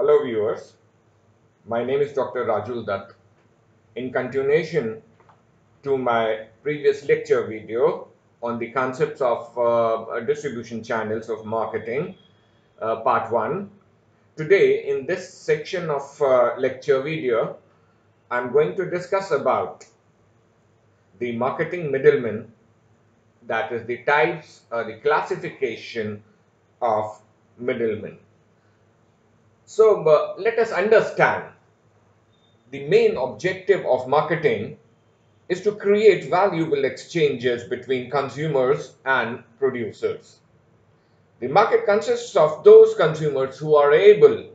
Hello viewers, my name is Dr. Rajul Dutt. In continuation to my previous lecture video on the concepts of distribution channels of marketing, part 1, today in this section of lecture video, I'm going to discuss about the marketing middlemen, that is the types or the classification of middlemen. So let us understand the main objective of marketing is to create valuable exchanges between consumers and producers. The market consists of those consumers who are able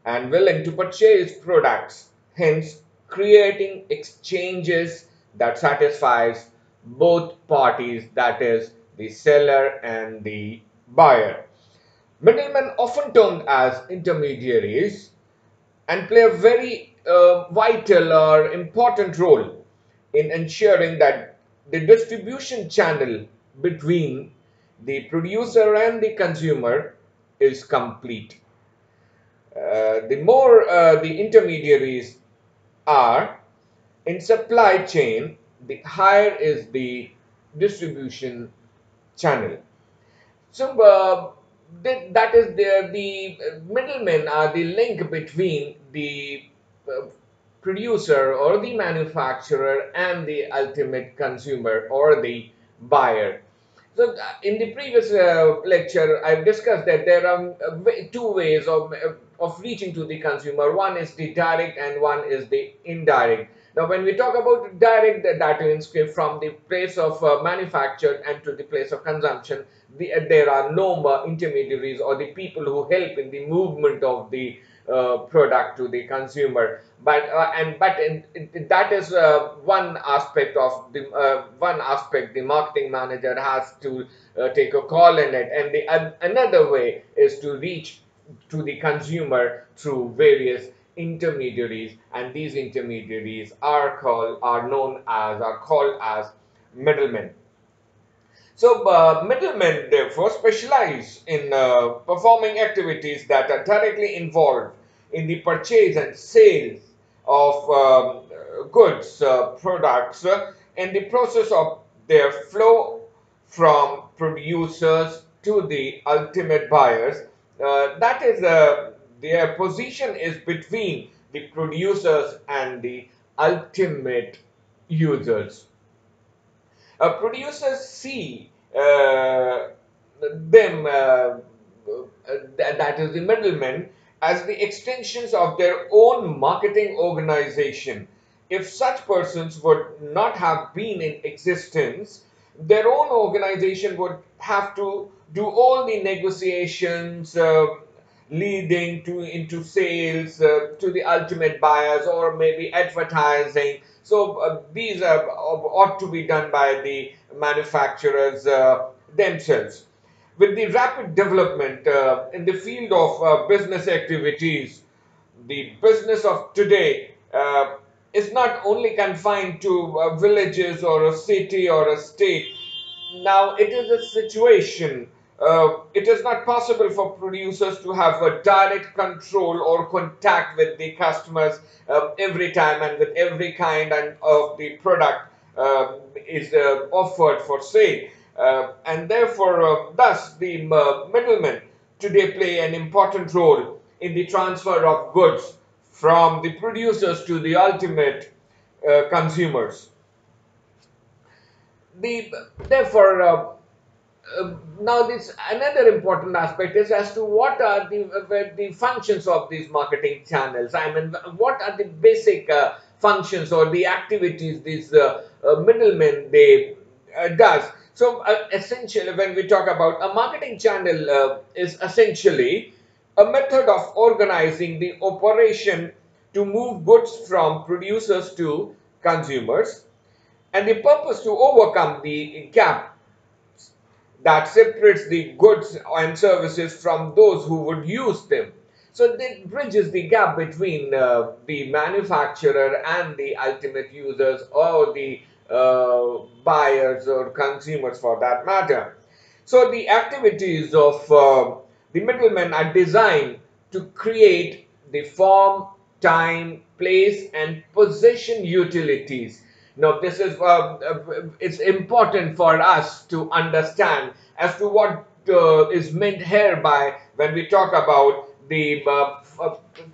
and willing to purchase products, hence creating exchanges that satisfies both parties, that is the seller and the buyer. Middlemen, often termed as intermediaries, and play a very vital or important role in ensuring that the distribution channel between the producer and the consumer is complete. The more the intermediaries are in supply chain, the higher is the distribution channel. So that is the middlemen are the link between the producer or the manufacturer and the ultimate consumer or the buyer. So in the previous lecture, I've discussed that there are two ways of reaching to the consumer. One is the direct and one is the indirect. Now, when we talk about direct, that means from the place of manufacture and to the place of consumption, there are no intermediaries or the people who help in the movement of the product to the consumer. But that is one aspect of the the marketing manager has to take a call in it, and another way is to reach to the consumer through various intermediaries, and these intermediaries are called as middlemen. So middlemen therefore specialize in performing activities that are directly involved in the purchase and sales of goods, products, in the process of their flow from producers to the ultimate buyers. That is, their position is between the producers and the ultimate users. Producers see them, that is the middlemen, as the extensions of their own marketing organization. If such persons would not have been in existence, their own organization would have to do all the negotiations leading to into sales to the ultimate buyers, or maybe advertising. So these ought to be done by the manufacturers themselves. With the rapid development in the field of business activities, the business of today is not only confined to villages or a city or a state. Now it is a situation. It is not possible for producers to have a direct control or contact with the customers every time and with every kind of the product is offered for sale. And therefore, thus, the middlemen today play an important role in the transfer of goods from the producers to the ultimate consumers. Therefore, now this another important aspect is as to what are the functions of these marketing channels. I mean, what are the basic functions or the activities these middlemen they does. So essentially, when we talk about a marketing channel, is essentially a method of organizing the operation to move goods from producers to consumers, and the purpose to overcome the gap that separates the goods and services from those who would use them. So it bridges the gap between the manufacturer and the ultimate users, or the buyers or consumers for that matter. So the activities of the middlemen are designed to create the form, time, place, and position utilities. Now, this is it's important for us to understand as to what is meant here by when we talk about the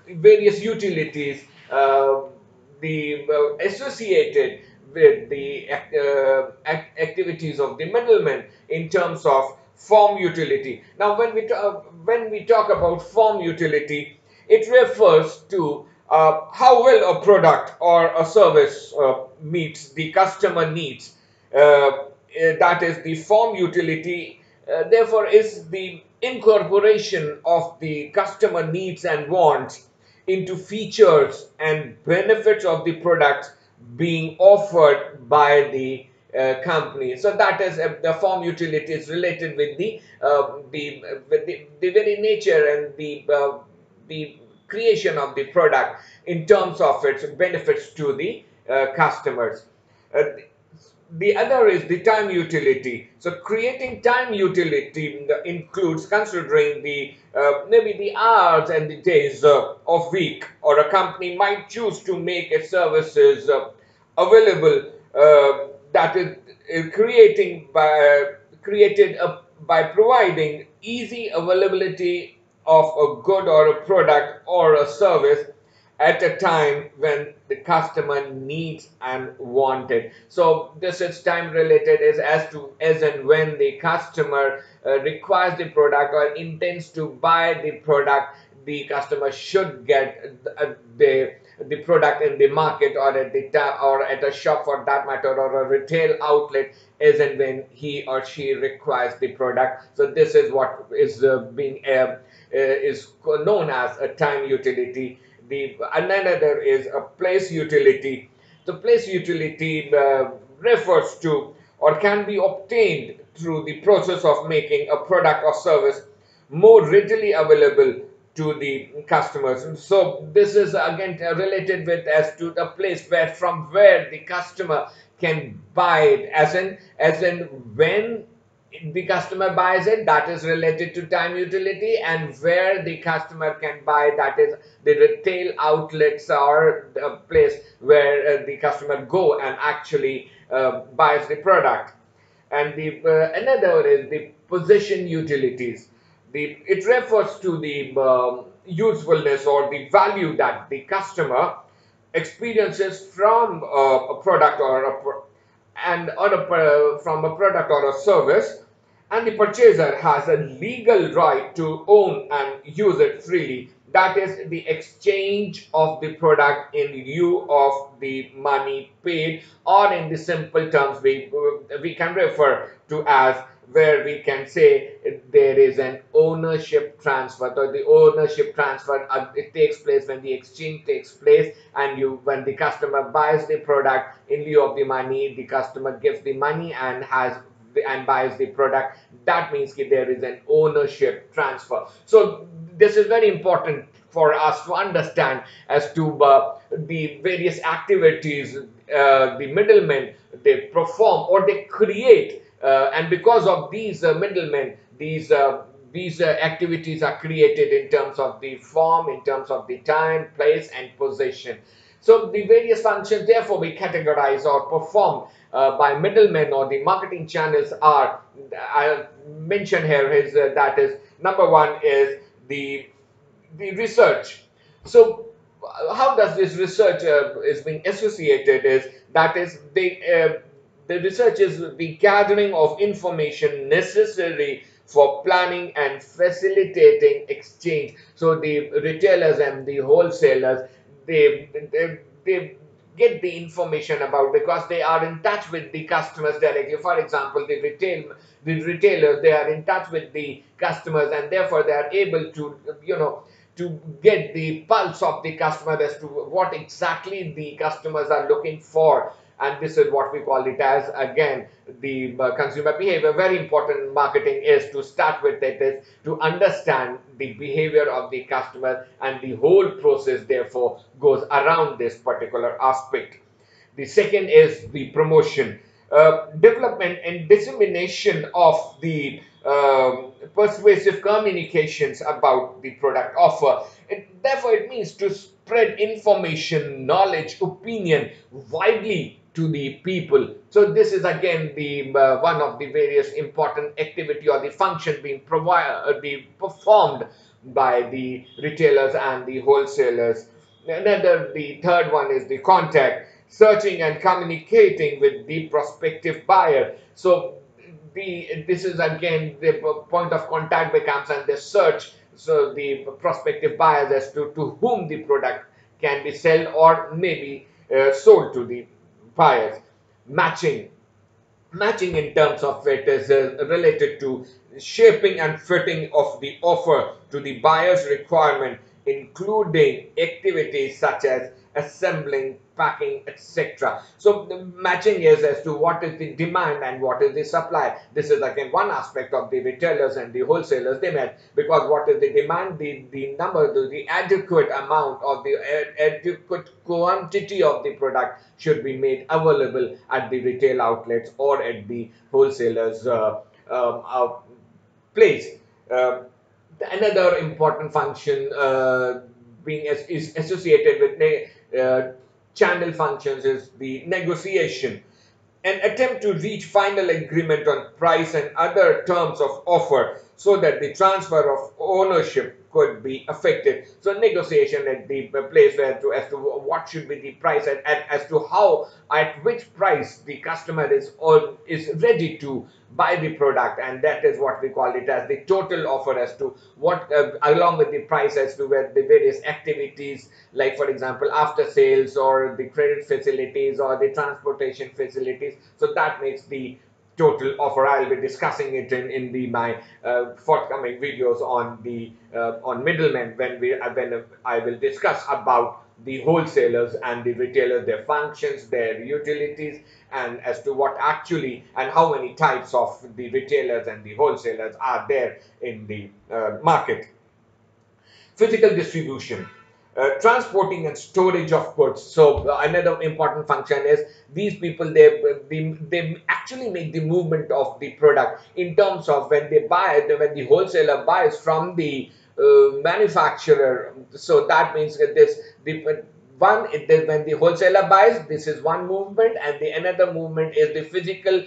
various utilities, the associated with the activities of the middlemen in terms of form utility. Now, when we talk about form utility, it refers to how well a product or a service meets the customer needs. That is the form utility. Therefore, is the incorporation of the customer needs and wants into features and benefits of the products being offered by the company. So that is the form utility is related with the very nature and the creation of the product in terms of its benefits to the customers. Uh, the other is the time utility. So creating time utility includes considering the maybe the hours and the days of week, or a company might choose to make its services available, that is created by providing easy availability of a good or a product or a service at a time when the customer needs and want it. So this is time related, is as and when the customer requires the product or intends to buy the product, the customer should get the product in the market or at the or at a shop for that matter, or a retail outlet, as and when he or she requires the product. So this is what is being is known as a time utility. The another is a place utility. The place utility refers to or can be obtained through the process of making a product or service more readily available to the customers. So this is again related with as to the place where the customer can buy it, as in when the customer buys it, that is related to time utility, and where the customer can buy, that is the retail outlets or the place where the customer go and actually buys the product. And the another is the position utilities. It refers to the usefulness or the value that the customer experiences from a product or from a product or a service, and the purchaser has a legal right to own and use it freely. That is the exchange of the product in lieu of the money paid, or in the simple terms we can refer to as, where we can say there is an ownership transfer. So the ownership transfer it takes place when the exchange takes place, and when the customer buys the product in lieu of the money, the customer gives the money and buys the product. That means that there is an ownership transfer. So this is very important for us to understand as to the various activities the middlemen they perform or they create, and because of these middlemen, these activities are created in terms of the form, in terms of the time, place, and position. So the various functions, therefore, we categorize or perform by middlemen or the marketing channels are, I mention here is that is number one is the research. So how does this research is being associated is that is the research is the gathering of information necessary for planning and facilitating exchange. So the retailers and the wholesalers, they get the information about, because they are in touch with the customers directly. For example, the retailers, they are in touch with the customers, and therefore they are able to to get the pulse of the customer as to what exactly the customers are looking for. And this is what we call it as, again, the consumer behavior. Very important in marketing is to start with it, is to understand the behavior of the customer, and the whole process therefore goes around this particular aspect. The second is the promotion, development and dissemination of the persuasive communications about the product offer. Therefore, it means to spread information, knowledge, opinion widely to the people. So this is again the one of the various important activity or the function being performed by the retailers and the wholesalers. Another, the third one is the contact, searching and communicating with the prospective buyer. So this is again the point of contact becomes and the search. So the prospective buyers as to whom the product can be sold or maybe sold to the buyers. Matching in terms of it is related to shaping and fitting of the offer to the buyer's requirement, including activities such as assembling, packing, etc. So the matching is as to what is the demand and what is the supply. This is again one aspect of the retailers and the wholesalers they match, because what is the demand, the number, the adequate amount of the adequate quantity of the product should be made available at the retail outlets or at the wholesalers place. Uh, Another important function is associated with channel functions is the negotiation, an attempt to reach final agreement on price and other terms of offer so that the transfer of ownership could be affected. So negotiation at the place where to as to what should be the price and as to how at which price the customer is ready to buy the product, and that is what we call it as the total offer as to what along with the price as to where the various activities, like for example after sales or the credit facilities or the transportation facilities. So that makes the total offer. I'll be discussing it in the my forthcoming videos on the on middlemen when I will discuss about the wholesalers and the retailers, their functions, their utilities, and as to what actually and how many types of the retailers and the wholesalers are there in the market. Physical distribution, transporting and storage of goods. So another important function is these people they actually make the movement of the product in terms of when they buy when the wholesaler buys from the manufacturer. So that means that this the one when the wholesaler buys, this is one movement, and the another movement is the physical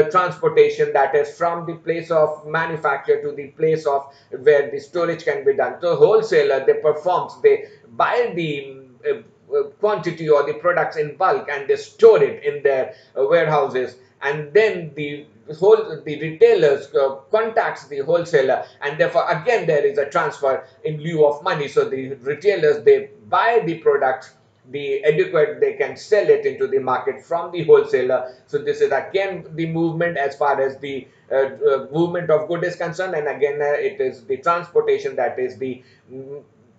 transportation, that is from the place of manufacture to the place of where the storage can be done. So wholesaler they buy the quantity or the products in bulk and they store it in their warehouses, and then the retailers contacts the wholesaler, and therefore again there is a transfer in lieu of money. So the retailers they buy the products, the adequate they can sell it into the market from the wholesaler. So this is again the movement as far as the movement of good is concerned, and again it is the transportation, that is the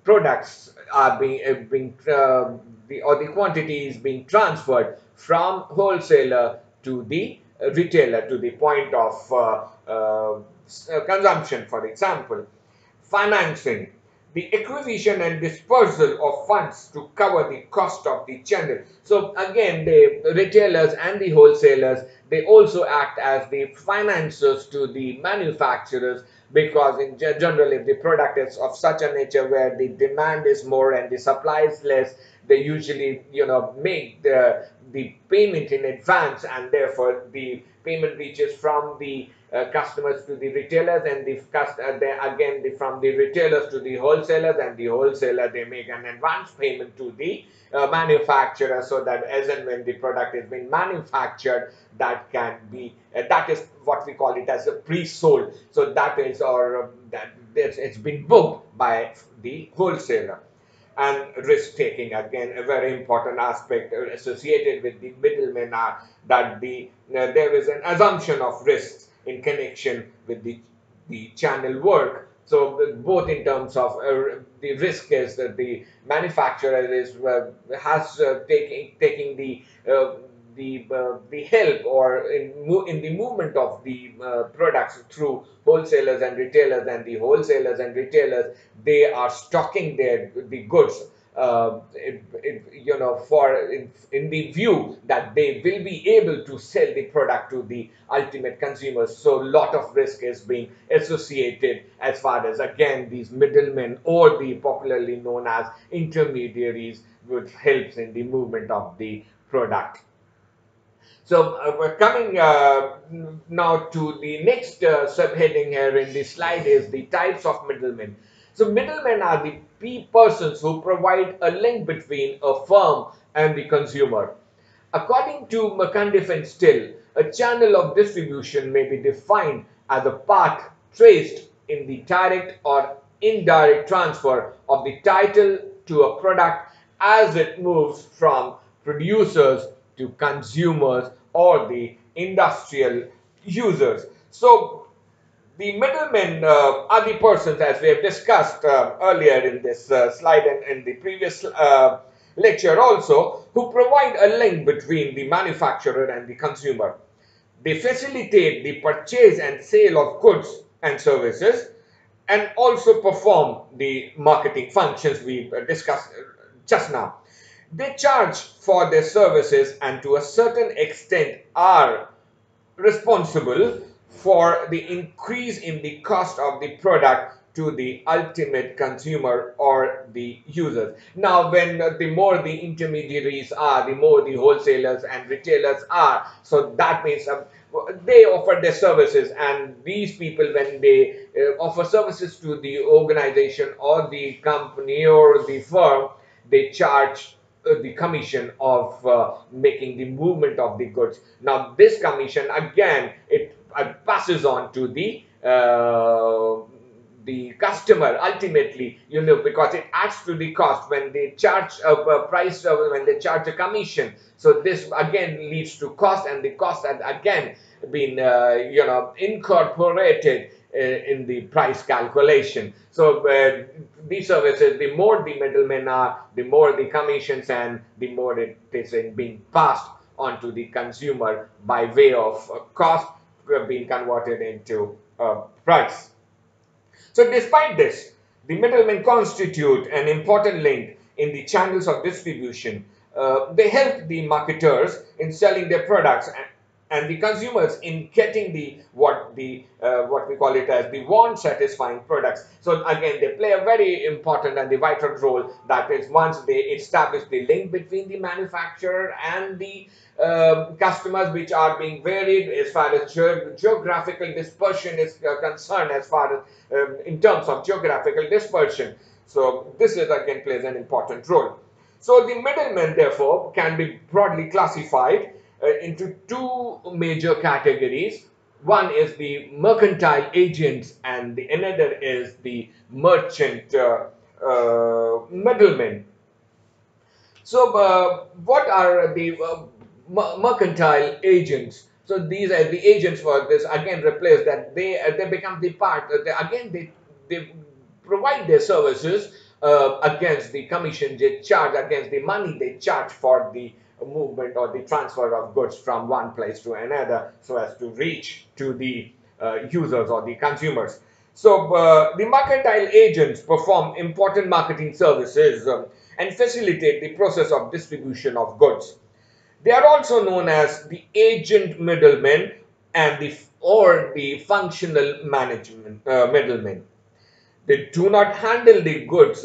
products are the quantity is being transferred from wholesaler to the retailer to the point of consumption. For example, financing, the acquisition and dispersal of funds to cover the cost of the channel. So again, the retailers and the wholesalers, they also act as the financiers to the manufacturers, because in general, if the product is of such a nature where the demand is more and the supply is less, they usually make the payment in advance, and therefore the payment reaches from the customers to the retailers, and from the retailers to the wholesalers, and the wholesaler they make an advance payment to the manufacturer, so that as and when the product is being manufactured, that can be that is what we call it as a pre-sold. So that is or that it's been booked by the wholesaler. And risk taking, again a very important aspect associated with the middlemen, are that there is an assumption of risks in connection with the channel work. So both in terms of the risk is that the manufacturer is has taking the help or in the movement of the products through wholesalers and retailers, and the wholesalers and retailers they are stocking the goods in the view that they will be able to sell the product to the ultimate consumers. So a lot of risk is being associated as far as, again, these middlemen, or the popularly known as intermediaries, which helps in the movement of the product. So we're coming now to the next subheading here in the slide, is the types of middlemen. So middlemen are the persons who provide a link between a firm and the consumer. According to McCundiff and Still, a channel of distribution may be defined as a path traced in the direct or indirect transfer of the title to a product as it moves from producers to consumers or the industrial users. So the middlemen are the persons, as we have discussed earlier in this slide and in the previous lecture also, who provide a link between the manufacturer and the consumer. They facilitate the purchase and sale of goods and services, and also perform the marketing functions we discussed just now. They charge for their services, and to a certain extent are responsible for the increase in the cost of the product to the ultimate consumer or the users. Now, when the more the intermediaries are, the more the wholesalers and retailers are. So that means they offer their services, and these people, when they offer services to the organization or the company or the firm, they charge the commission of making the movement of the goods. Now this commission, again, it passes on to the customer ultimately, because it adds to the cost when they charge a price, when they charge a commission. So this again leads to cost, and the cost has again been incorporated in the price calculation. So these services, the more the middlemen are, the more the commissions, and the more it is being passed on to the consumer by way of cost being converted into price. So despite this, the middlemen constitute an important link in the channels of distribution. They help the marketers in selling their products, and the consumers in getting what we call it as the want satisfying products. So again, they play a very important and the vital role. That is, once they establish the link between the manufacturer and the customers, which are being varied as far as geographical dispersion is concerned, as far as in terms of geographical dispersion. So this is again plays an important role. So the middlemen, therefore, can be broadly classified into two major categories. One is the mercantile agents, and the another is the merchant middlemen. So what are the mercantile agents? So these are the agents for this, again, replace that they become the part, they provide their services against the commission they charge, against the money they charge for the movement or the transfer of goods from one place to another, so as to reach to the users or the consumers. So the mercantile agents perform important marketing services and facilitate the process of distribution of goods. They are also known as the agent middlemen and the functional management middlemen. They do not handle the goods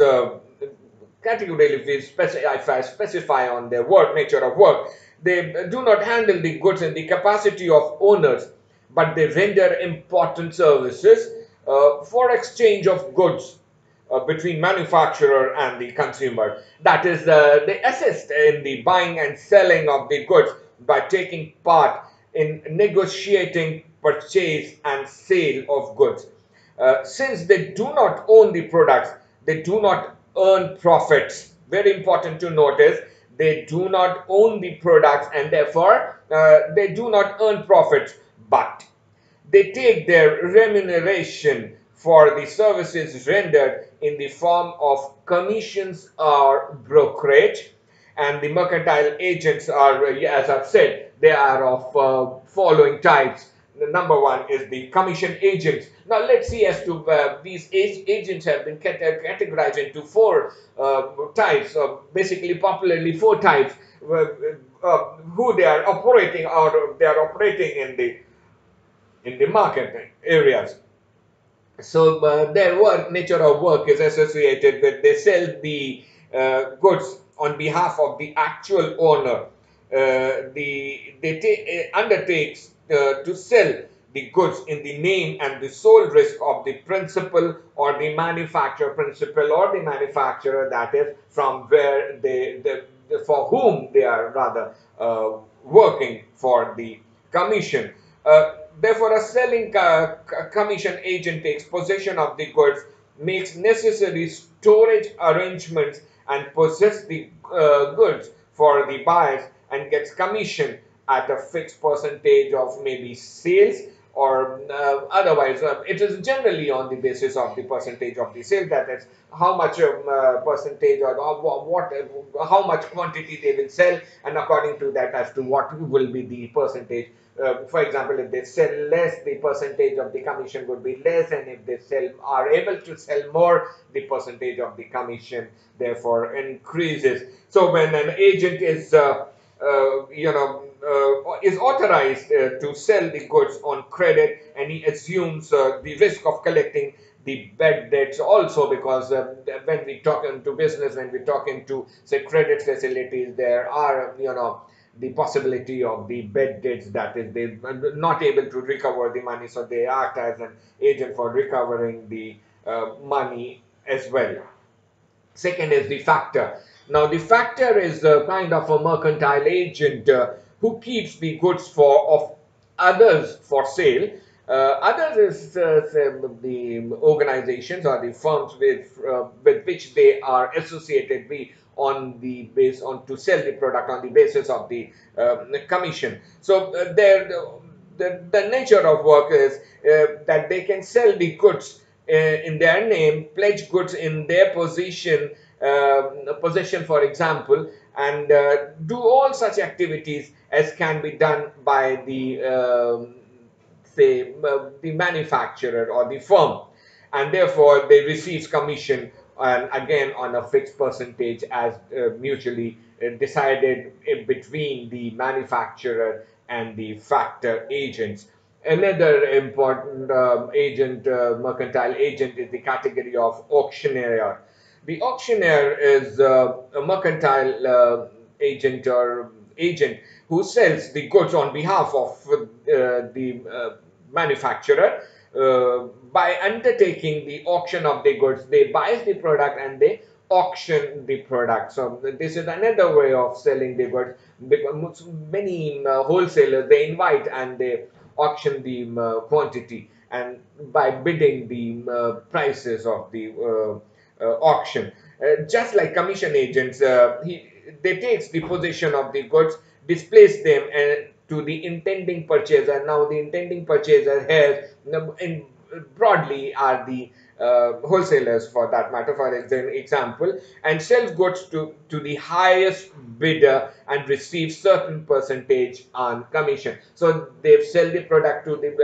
categorically. If I specify on their work, nature of work, they do not handle the goods in the capacity of owners, but they render important services for exchange of goods between manufacturer and the consumer. That is, they assist in the buying and selling of the goods by taking part in negotiating purchase and sale of goods. Since they do not own the products, they do not earn profits. Very important to notice, they do not own the products, and therefore they do not earn profits, but they take their remuneration for the services rendered in the form of commissions or brokerage. And the mercantile agents are, as I've said, they are of following types. The number one is the commission agents. Now let's see as to these agents have been categorized into four types, basically popularly four types, who they are operating, or they are operating in the market areas. So their work, nature of work, is associated with they sell the goods on behalf of the actual owner. They undertakes to sell the goods in the name and the sole risk of the principal or the manufacturer, principal or the manufacturer, that is from where for whom they are rather working for the commission. Therefore, a selling commission agent takes possession of the goods, makes necessary storage arrangements, and possesses the goods for the buyers, and gets commission at a fixed percentage of maybe sales, or otherwise it is generally on the basis of the percentage of the sale, that is how much percentage, or how much quantity they will sell, and according to that as to what will be the percentage. For example, if they sell less, the percentage of the commission would be less, and if they are able to sell more, the percentage of the commission therefore increases. So when an agent is is authorized to sell the goods on credit, and he assumes the risk of collecting the bad debts also, because when we talk into business, when we talk into say credit facilities, there are the possibility of the bad debts, that is they are not able to recover the money, so they act as an agent for recovering the money as well. Second is the factor. Now, the factor is a kind of a mercantile agent who keeps the goods of others for sale. Others is the organizations or the firms with which they are associated with on the base on to sell the product on the basis of the commission. So the nature of work is that they can sell the goods in their name, pledge goods in their possession, for example, and do all such activities as can be done by the say the manufacturer or the firm, and therefore they receive commission, and again on a fixed percentage as mutually decided in between the manufacturer and the factor agents. Another important agent, mercantile agent, is the category of auctioneer. The auctioneer is a mercantile agent or agent who sells the goods on behalf of the manufacturer. By undertaking the auction of the goods, they buy the product and they auction the product. So this is another way of selling the goods. Because many wholesalers, they invite and they auction the quantity, and by bidding the prices of the auction. Just like commission agents, they takes the possession of the goods, displays them to the intending purchaser. Now the intending purchaser here in broadly are the wholesalers, for that matter, for example, and sells goods to the highest bidder and receives certain percentage on commission. So they sell the product to the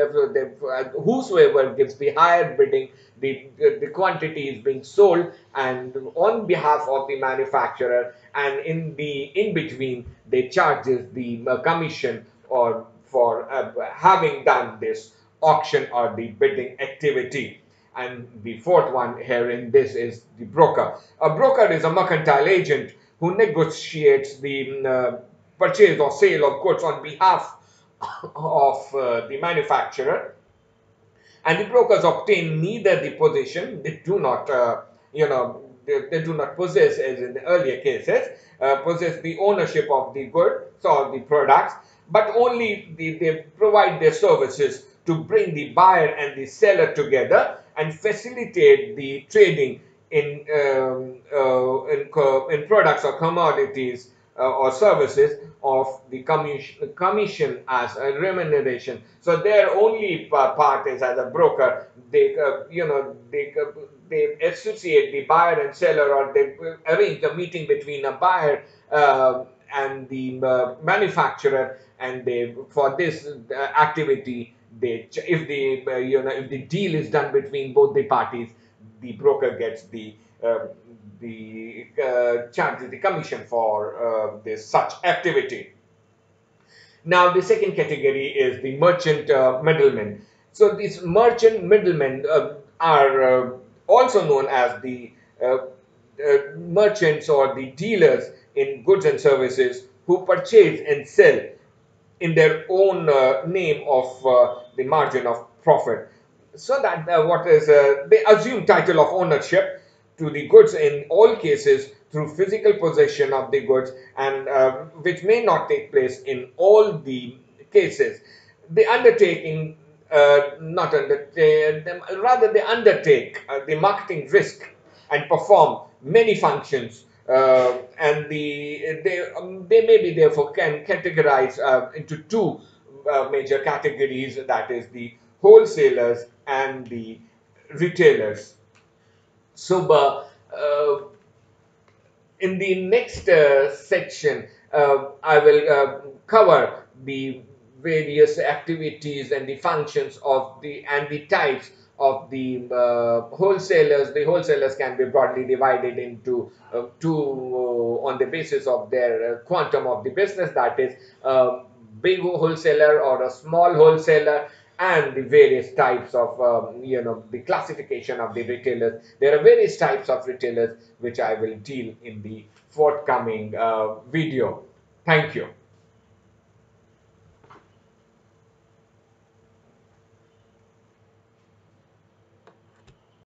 whosoever gives the higher bidding, the quantity is being sold and on behalf of the manufacturer, and in between they charges the commission or for having done this auction or the bidding activity. And the fourth one here in this is the broker. A broker is a mercantile agent who negotiates the purchase or sale of goods on behalf of the manufacturer, and the brokers obtain neither the possession, they do not they do not possess, as in the earlier cases, possess the ownership of the goods or the products, but only they provide their services to bring the buyer and the seller together and facilitate the trading in products or commodities or services of the commission as a remuneration. So their only part is as a broker. They they associate the buyer and seller, or they arrange a meeting between a buyer and the manufacturer, and they for this activity if the if the deal is done between both the parties, the broker gets charges the commission for this such activity. Now, the second category is the merchant middlemen. So, these merchant middlemen are also known as the merchants or the dealers in goods and services who purchase and sell in their own name of the margin of profit. So that they assume title of ownership to the goods in all cases through physical possession of the goods, and which may not take place in all the cases. The undertaking not undertake them, rather they undertake the marketing risk and perform many functions, and they may be therefore can categorize into two major categories, that is the wholesalers and the retailers. So in the next section, I will cover the various activities and the functions of the and the types of the wholesalers. The wholesalers can be broadly divided into two on the basis of their quantum of the business, that is, big wholesaler or a small wholesaler, and the various types of the classification of the retailers. There are various types of retailers which I will deal in the forthcoming video. Thank you.